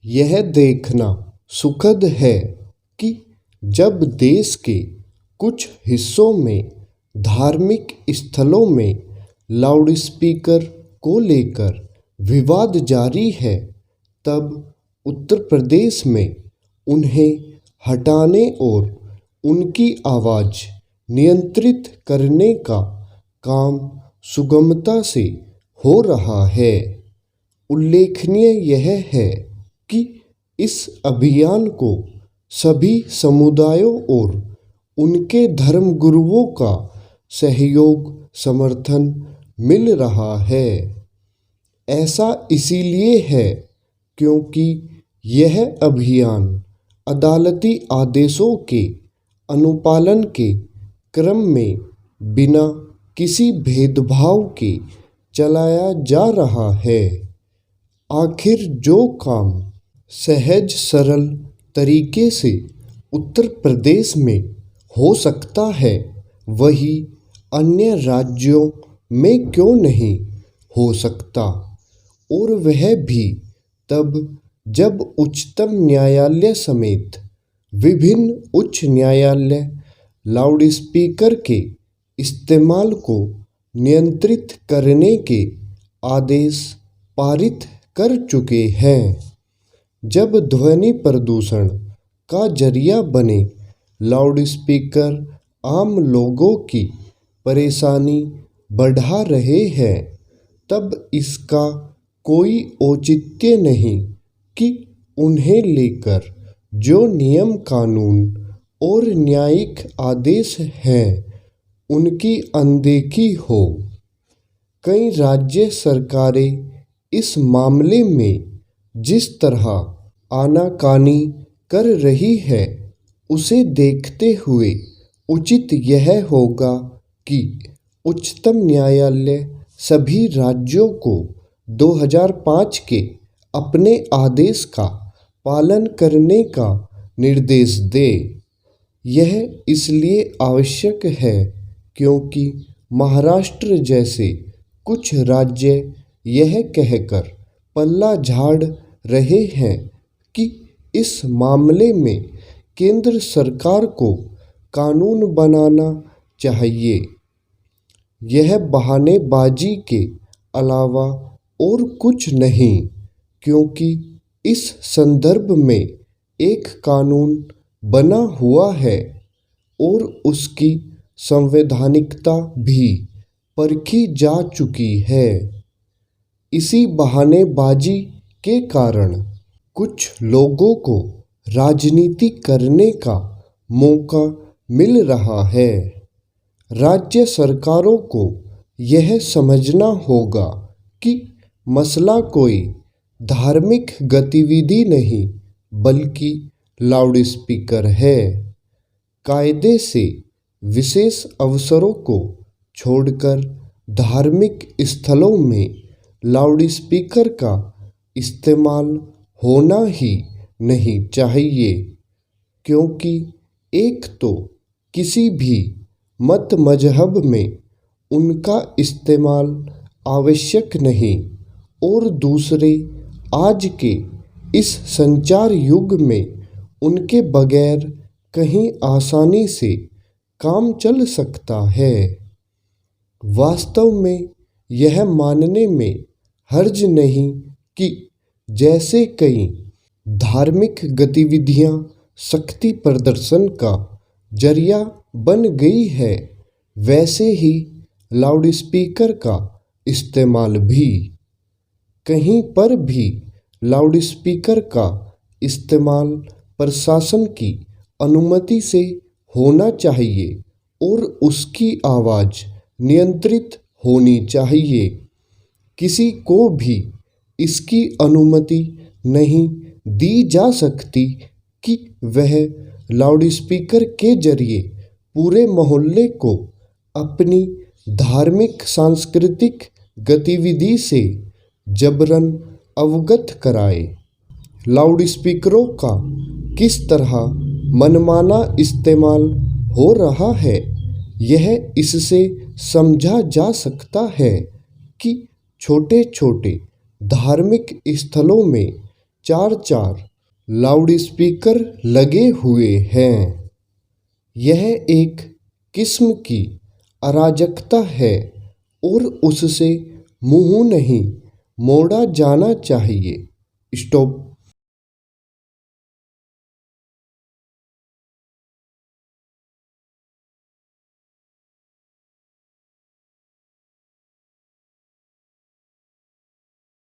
यह देखना सुखद है कि जब देश के कुछ हिस्सों में धार्मिक स्थलों में लाउडस्पीकर को लेकर विवाद जारी है, तब उत्तर प्रदेश में उन्हें हटाने और उनकी आवाज़ नियंत्रित करने का काम सुगमता से हो रहा है। उल्लेखनीय यह है कि इस अभियान को सभी समुदायों और उनके धर्मगुरुओं का सहयोग समर्थन मिल रहा है। ऐसा इसीलिए है क्योंकि यह अभियान अदालती आदेशों के अनुपालन के क्रम में बिना किसी भेदभाव के चलाया जा रहा है। आखिर जो काम सहज सरल तरीके से उत्तर प्रदेश में हो सकता है, वही अन्य राज्यों में क्यों नहीं हो सकता, और वह भी तब जब उच्चतम न्यायालय समेत विभिन्न उच्च न्यायालय लाउडस्पीकर के इस्तेमाल को नियंत्रित करने के आदेश पारित कर चुके हैं। जब ध्वनि प्रदूषण का जरिया बने लाउडस्पीकर आम लोगों की परेशानी बढ़ा रहे हैं, तब इसका कोई औचित्य नहीं कि उन्हें लेकर जो नियम कानून और न्यायिक आदेश हैं, उनकी अनदेखी हो। कई राज्य सरकारें इस मामले में जिस तरह आनाकानी कर रही है, उसे देखते हुए उचित यह होगा कि उच्चतम न्यायालय सभी राज्यों को 2005 के अपने आदेश का पालन करने का निर्देश दे। यह इसलिए आवश्यक है क्योंकि महाराष्ट्र जैसे कुछ राज्य यह कहकर पल्ला झाड़ रहे हैं कि इस मामले में केंद्र सरकार को कानून बनाना चाहिए। यह बहानेबाजी के अलावा और कुछ नहीं, क्योंकि इस संदर्भ में एक कानून बना हुआ है और उसकी संवैधानिकता भी परखी जा चुकी है। इसी बहानेबाजी के कारण कुछ लोगों को राजनीति करने का मौका मिल रहा है। राज्य सरकारों को यह समझना होगा कि मसला कोई धार्मिक गतिविधि नहीं, बल्कि लाउडस्पीकर है। कायदे से विशेष अवसरों को छोड़कर धार्मिक स्थलों में लाउडस्पीकर का इस्तेमाल होना ही नहीं चाहिए, क्योंकि एक तो किसी भी मत मजहब में उनका इस्तेमाल आवश्यक नहीं, और दूसरे आज के इस संचार युग में उनके बगैर कहीं आसानी से काम चल सकता है। वास्तव में यह मानने में हर्ज नहीं कि जैसे कई धार्मिक गतिविधियां शक्ति प्रदर्शन का जरिया बन गई है, वैसे ही लाउडस्पीकर का इस्तेमाल भी। कहीं पर भी लाउडस्पीकर का इस्तेमाल प्रशासन की अनुमति से होना चाहिए और उसकी आवाज़ नियंत्रित होनी चाहिए। किसी को भी इसकी अनुमति नहीं दी जा सकती कि वह लाउडस्पीकर के जरिए पूरे मोहल्ले को अपनी धार्मिक सांस्कृतिक गतिविधि से जबरन अवगत कराए। लाउडस्पीकरों का किस तरह मनमाना इस्तेमाल हो रहा है। यह इससे समझा जा सकता है कि छोटे छोटे धार्मिक स्थलों में चार चार लाउडस्पीकर लगे हुए हैं। यह एक किस्म की अराजकता है और उससे मुंह नहीं मोड़ा जाना चाहिए। स्टॉप।